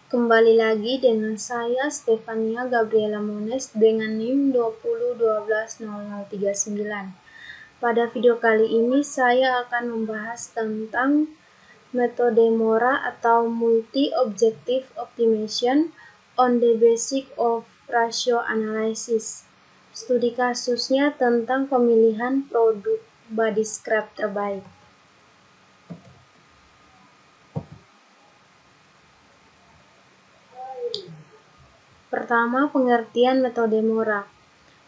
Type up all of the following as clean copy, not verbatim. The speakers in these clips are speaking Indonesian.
Kembali lagi dengan saya Stefania Gabriela Mones dengan NIM 20120039. Pada video kali ini saya akan membahas tentang metode MORA atau Multi-Objective Optimization on the Basis of Ratio Analysis. Studi kasusnya tentang pemilihan produk body scrub terbaik. Pertama, pengertian metode MORA.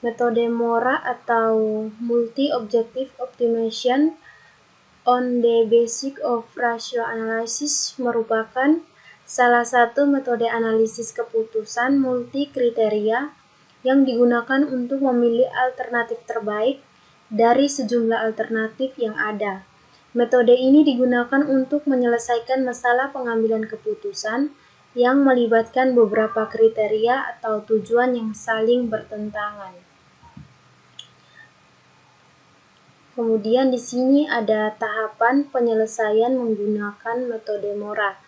Metode MORA atau Multi-Objective Optimization on the Basis of Ratio Analysis merupakan salah satu metode analisis keputusan multi kriteria yang digunakan untuk memilih alternatif terbaik dari sejumlah alternatif yang ada. Metode ini digunakan untuk menyelesaikan masalah pengambilan keputusan yang melibatkan beberapa kriteria atau tujuan yang saling bertentangan. Kemudian di sini ada tahapan penyelesaian menggunakan metode MORA.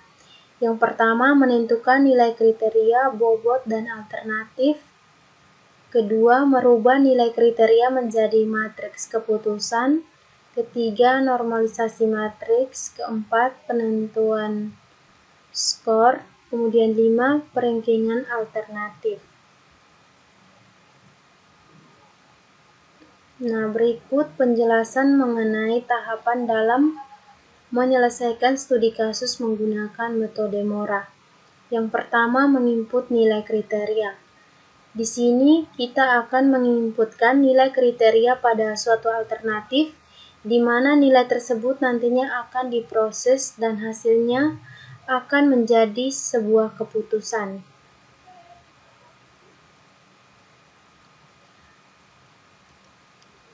Yang pertama, menentukan nilai kriteria, bobot, dan alternatif. Kedua, merubah nilai kriteria menjadi matriks keputusan. Ketiga, normalisasi matriks. Keempat, penentuan skor. Kemudian 5, perankingan alternatif. Nah, berikut penjelasan mengenai tahapan dalam menyelesaikan studi kasus menggunakan metode MORA. Yang pertama, menginput nilai kriteria. Di sini kita akan menginputkan nilai kriteria pada suatu alternatif, di mana nilai tersebut nantinya akan diproses dan hasilnya akan menjadi sebuah keputusan.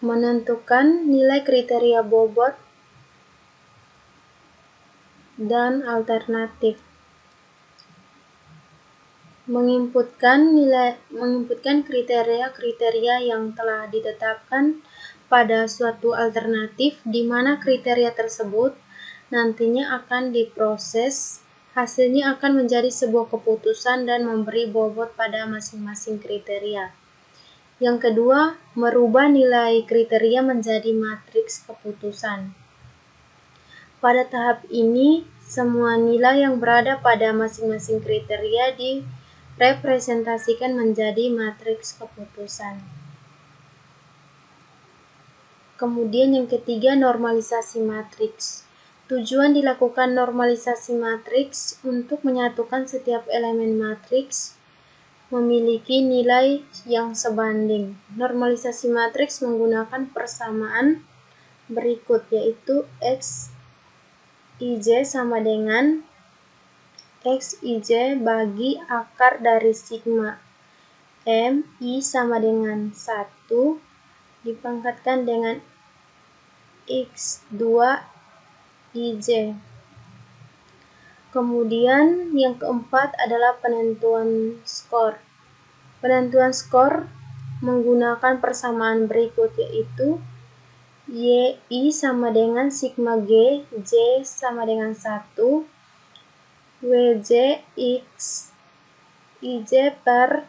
Menentukan nilai kriteria bobot dan alternatif. Menginputkan kriteria-kriteria yang telah ditetapkan pada suatu alternatif, di mana kriteria tersebut nantinya akan diproses, hasilnya akan menjadi sebuah keputusan dan memberi bobot pada masing-masing kriteria. Yang kedua, merubah nilai kriteria menjadi matriks keputusan. Pada tahap ini, semua nilai yang berada pada masing-masing kriteria direpresentasikan menjadi matriks keputusan. Kemudian yang ketiga, normalisasi matriks. Tujuan dilakukan normalisasi matriks untuk menyatukan setiap elemen matriks memiliki nilai yang sebanding. Normalisasi matriks menggunakan persamaan berikut, yaitu Xij sama dengan Xij bagi akar dari sigma Mi sama dengan 1 dipangkatkan dengan X2Ij. Kemudian yang keempat adalah penentuan skor. Penentuan skor menggunakan persamaan berikut, yaitu Yi sama dengan sigma G, J sama dengan 1, Wj X Ij per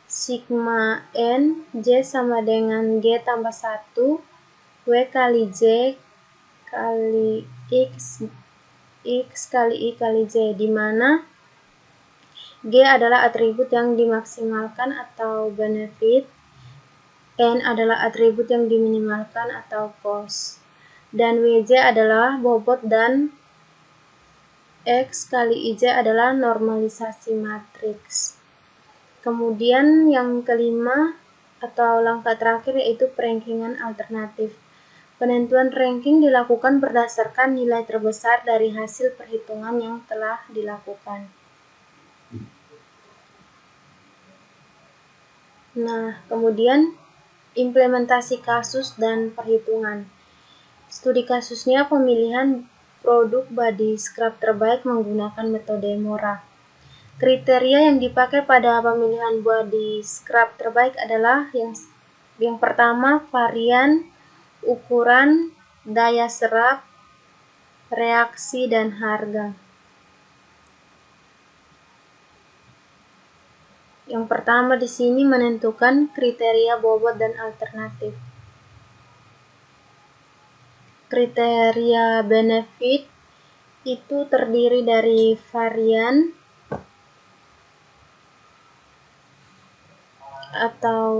sigma N, J sama dengan G tambah 1, W kali J kali X kali I kali J, di mana G adalah atribut yang dimaksimalkan atau benefit, N adalah atribut yang diminimalkan atau cost, dan Wj adalah bobot, dan X kali Ij adalah normalisasi matriks. Kemudian yang kelima atau langkah terakhir yaitu perankingan alternatif. Penentuan ranking dilakukan berdasarkan nilai terbesar dari hasil perhitungan yang telah dilakukan. Nah, kemudian implementasi kasus dan perhitungan. Studi kasusnya pemilihan produk body scrub terbaik menggunakan metode MORA. Kriteria yang dipakai pada pemilihan body scrub terbaik adalah yang pertama, varian, ukuran, daya serap, reaksi, dan harga. Yang pertama di sini menentukan kriteria bobot dan alternatif. Kriteria benefit itu terdiri dari varian atau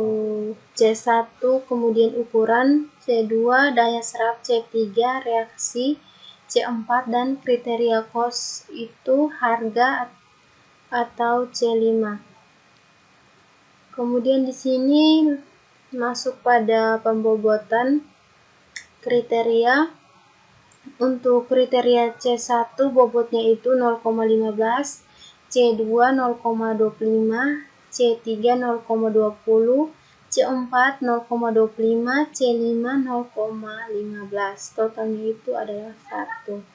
C1, kemudian ukuran, C2 daya serap, C3 reaksi, C4 dan kriteria cost itu harga atau C5. Kemudian di sini masuk pada pembobotan kriteria. Untuk kriteria C1 bobotnya itu 0,15, C2 0,25, C3 0,20, C4 0,25, C5 0,15. Totalnya itu adalah 1.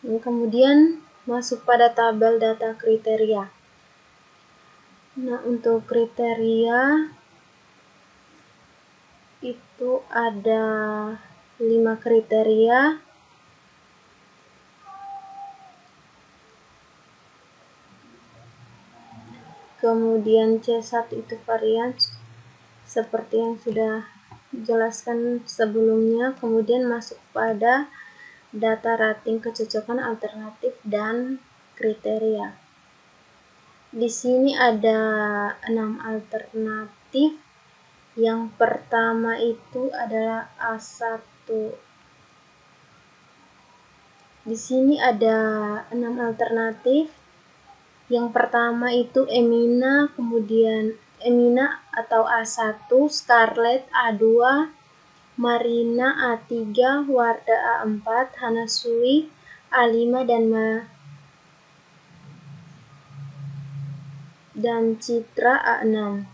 Kemudian masuk pada tabel data kriteria. Nah, untuk kriteria itu ada 5 kriteria. Kemudian C1 itu varian seperti yang sudah dijelaskan sebelumnya. Kemudian masuk pada data rating kecocokan alternatif dan kriteria. Di sini ada 6 alternatif. Yang pertama itu adalah A1. Di sini ada 6 alternatif. Yang pertama itu Emina, kemudian Emina atau A1, Scarlett A2, Marina A3, Wardah A4, Hanasui A5 dan Citra A6.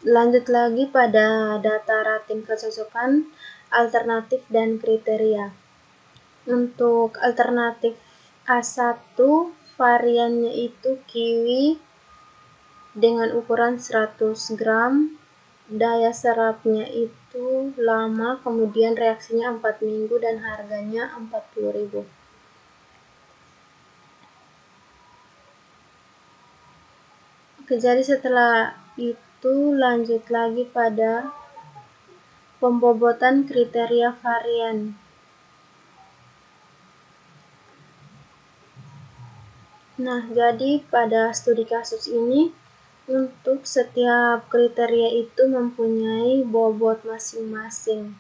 Lanjut lagi pada data rating kecocokan alternatif dan kriteria. Untuk alternatif A1 variannya itu kiwi dengan ukuran 100 gram, daya serapnya itu lama, kemudian reaksinya 4 minggu dan harganya 40.000. Oke, jadi setelah itu lanjut lagi pada pembobotan kriteria varian. Nah, jadi pada studi kasus ini untuk setiap kriteria itu mempunyai bobot masing-masing.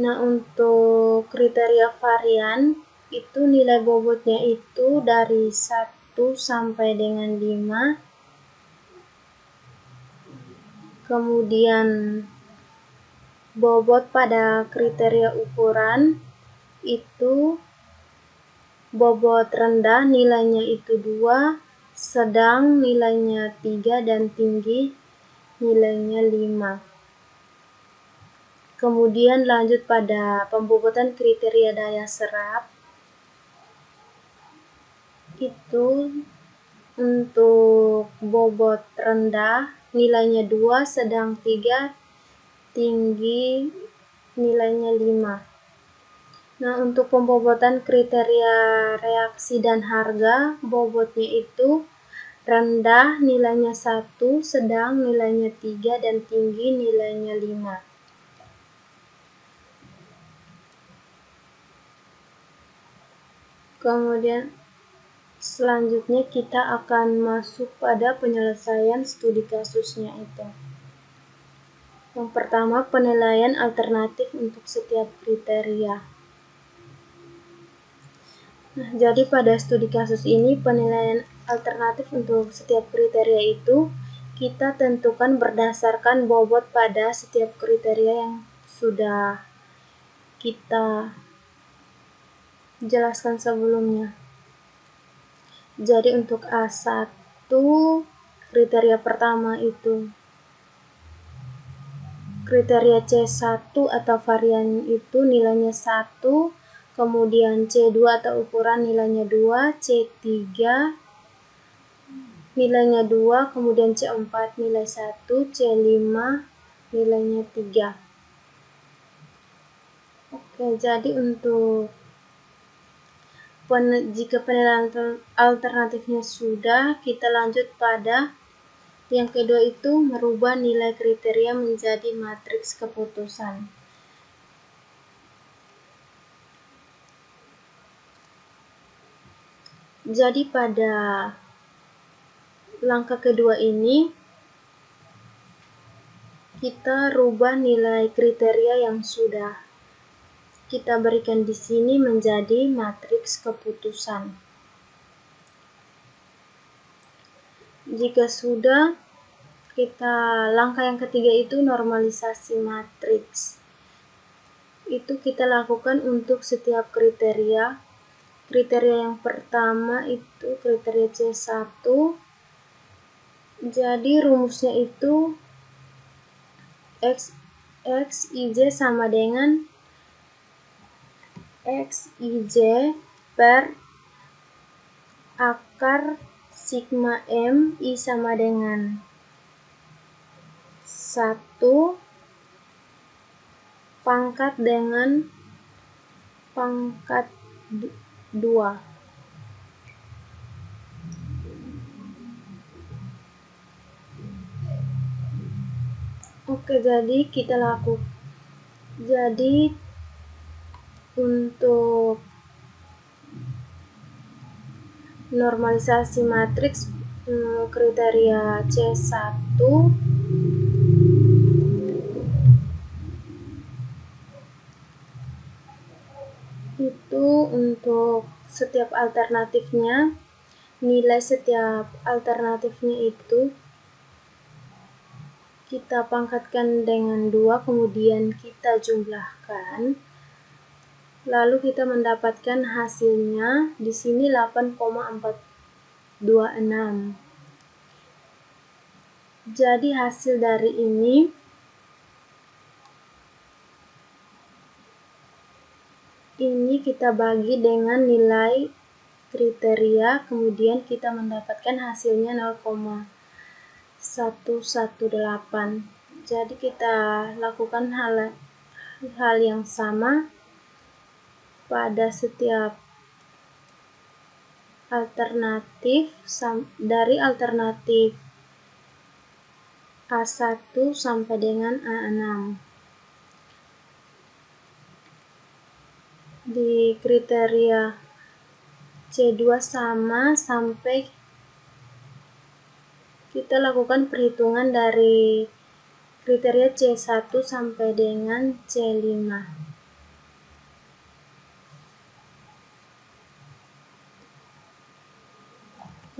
Nah, untuk kriteria varian itu nilai bobotnya itu dari 1 sampai dengan 5. Kemudian bobot pada kriteria ukuran itu bobot rendah nilainya itu 2, sedang nilainya 3 dan tinggi nilainya 5. Kemudian lanjut pada pembobotan kriteria daya serap. Itu untuk bobot rendah nilainya 2, sedang 3, tinggi nilainya 5. Nah, untuk pembobotan kriteria reaksi dan harga, bobotnya itu rendah nilainya 1, sedang nilainya 3, dan tinggi nilainya 5. Kemudian selanjutnya kita akan masuk pada penyelesaian studi kasusnya itu. Yang pertama, penilaian alternatif untuk setiap kriteria. Nah, jadi pada studi kasus ini penilaian alternatif untuk setiap kriteria itu kita tentukan berdasarkan bobot pada setiap kriteria yang sudah kita jelaskan sebelumnya. Jadi untuk A1 kriteria pertama itu kriteria C1 atau varian itu nilainya 1, kemudian C2 atau ukuran nilainya 2, C3 nilainya 2, kemudian C4 nilai 1, C5 nilainya 3. Oke, jadi untuk jika penilaian alternatifnya sudah, kita lanjut pada yang kedua, itu merubah nilai kriteria menjadi matriks keputusan. Jadi pada langkah kedua ini, kita rubah nilai kriteria yang sudah kita berikan di sini menjadi matriks keputusan. Jika sudah, langkah yang ketiga itu normalisasi matriks. Itu kita lakukan untuk setiap kriteria. Kriteria yang pertama itu kriteria C1. Jadi rumusnya itu Xij sama dengan Xij per akar sigma M I sama dengan 1 pangkat dengan pangkat 2. Oke, jadi kita lakukan. Jadi untuk normalisasi matriks kriteria C1 itu untuk setiap alternatifnya, nilai setiap alternatifnya itu kita pangkatkan dengan 2, kemudian kita jumlahkan, lalu kita mendapatkan hasilnya di sini 8,426. Jadi hasil dari ini kita bagi dengan nilai kriteria, kemudian kita mendapatkan hasilnya 0,118. Jadi kita lakukan hal yang sama pada setiap alternatif, dari alternatif A1 sampai dengan A6. Di kriteria C2 sama sampai kita lakukan perhitungan dari kriteria C1 sampai dengan C5.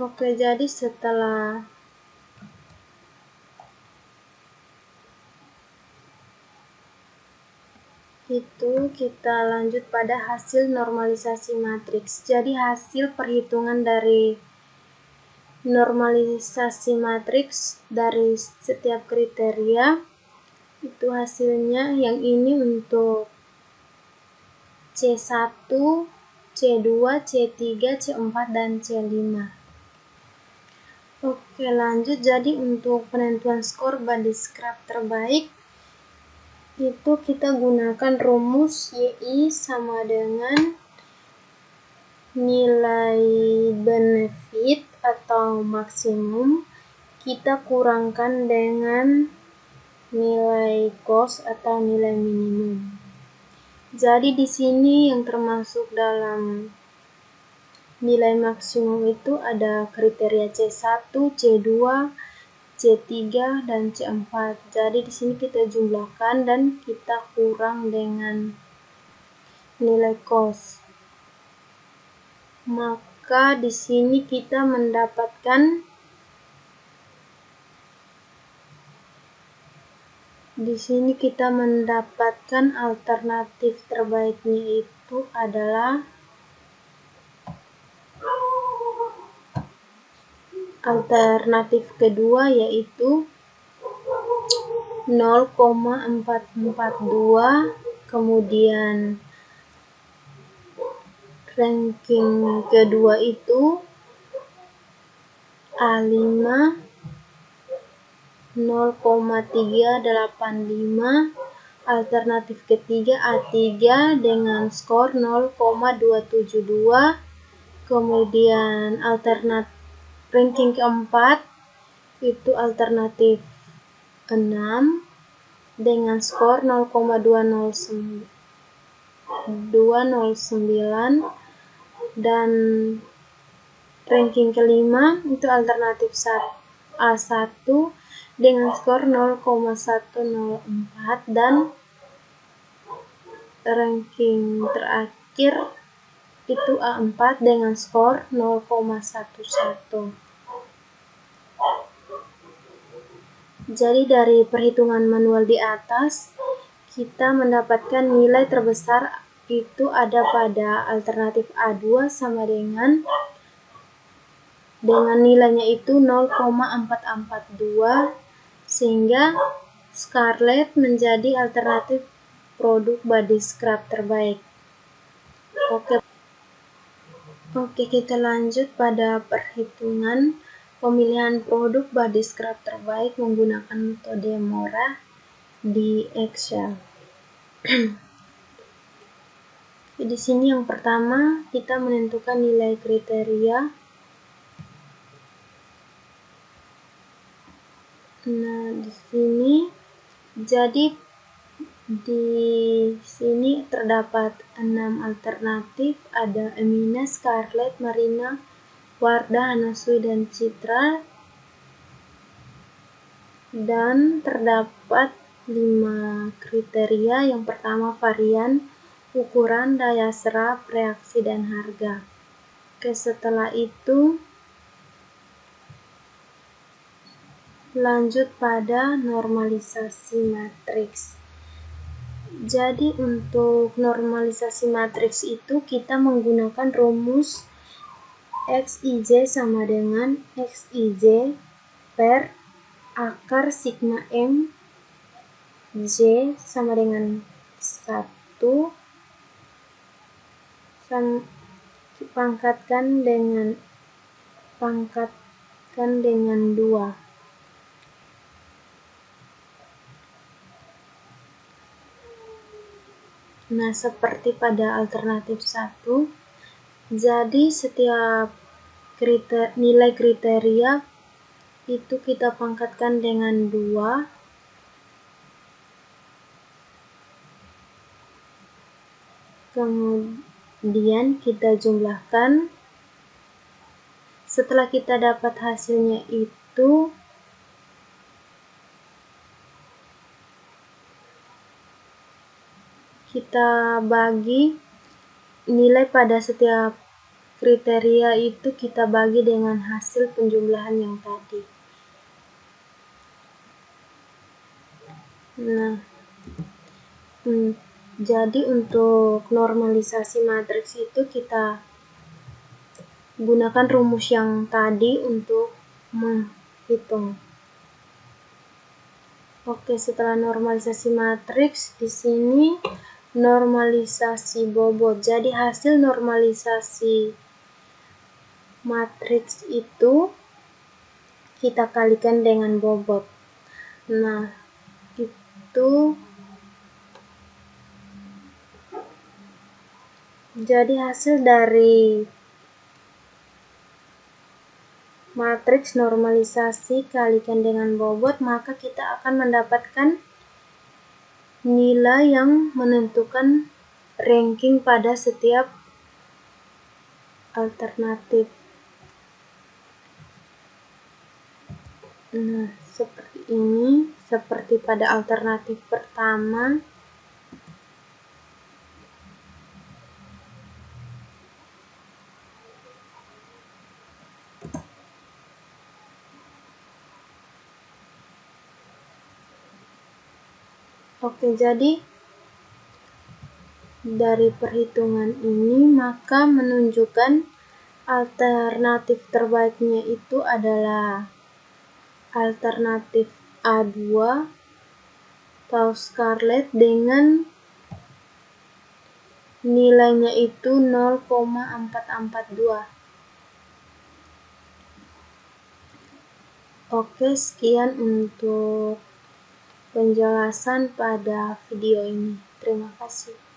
Oke, jadi setelah itu kita lanjut pada hasil normalisasi matriks. Jadi hasil perhitungan dari normalisasi matriks dari setiap kriteria itu hasilnya yang ini untuk C1, C2, C3, C4, dan C5. Oke, lanjut. Jadi untuk penentuan skor body scrub terbaik itu kita gunakan rumus YI sama dengan nilai benefit atau maksimum kita kurangkan dengan nilai cost atau nilai minimum. Jadi di sini yang termasuk dalam nilai maksimum itu ada kriteria C1, C2, C3, dan C4. Jadi di sini kita jumlahkan dan kita kurang dengan nilai cost. Maka di sini kita mendapatkan alternatif terbaiknya itu adalah alternatif kedua, yaitu 0,442, kemudian ranking kedua itu A5 0,385, Alternatif ketiga A3 dengan skor 0,272. Kemudian alternatif ranking keempat itu alternatif 6 dengan skor 0,209, dan ranking kelima itu alternatif A1 dengan skor 0,104, dan ranking terakhir itu A4 dengan skor 0,11. Jadi dari perhitungan manual di atas, kita mendapatkan nilai terbesar itu ada pada alternatif A2 sama dengan nilainya itu 0,442, sehingga Scarlett menjadi alternatif produk body scrub terbaik. Oke, kita lanjut pada perhitungan pemilihan produk body scrub terbaik menggunakan metode Mora di Excel. Di sini yang pertama kita menentukan nilai kriteria. Nah, di sini terdapat 6 alternatif, ada Emina, Scarlett, Marina, Wardah, Hanasui, dan Citra. Dan terdapat 5 kriteria. Yang pertama varian, ukuran, daya serap, reaksi, dan harga. Oke, setelah itu lanjut pada normalisasi matriks. Jadi untuk normalisasi matriks itu kita menggunakan rumus Xij sama dengan Xij per akar sigma M J sama dengan 1 pangkatkan dengan 2. Nah, seperti pada alternatif 1, jadi setiap nilai kriteria itu kita pangkatkan dengan 2. Kemudian kita jumlahkan. Setelah kita dapat hasilnya itu, kita bagi nilai pada setiap kriteria itu, kita bagi dengan hasil penjumlahan yang tadi. Nah, jadi untuk normalisasi matriks itu kita gunakan rumus yang tadi untuk menghitung. Oke, setelah normalisasi matriks, di sini normalisasi bobot. Jadi hasil normalisasi matriks itu kita kalikan dengan bobot. Nah, itu jadi hasil dari matriks normalisasi kalikan dengan bobot, maka kita akan mendapatkan nilai yang menentukan ranking pada setiap alternatif. Nah, seperti ini, seperti pada alternatif pertama. Oke, jadi dari perhitungan ini maka menunjukkan alternatif terbaiknya itu adalah alternatif A2 atau Scarlett dengan nilainya itu 0,442. Oke, sekian untuk penjelasan pada video ini. Terima kasih.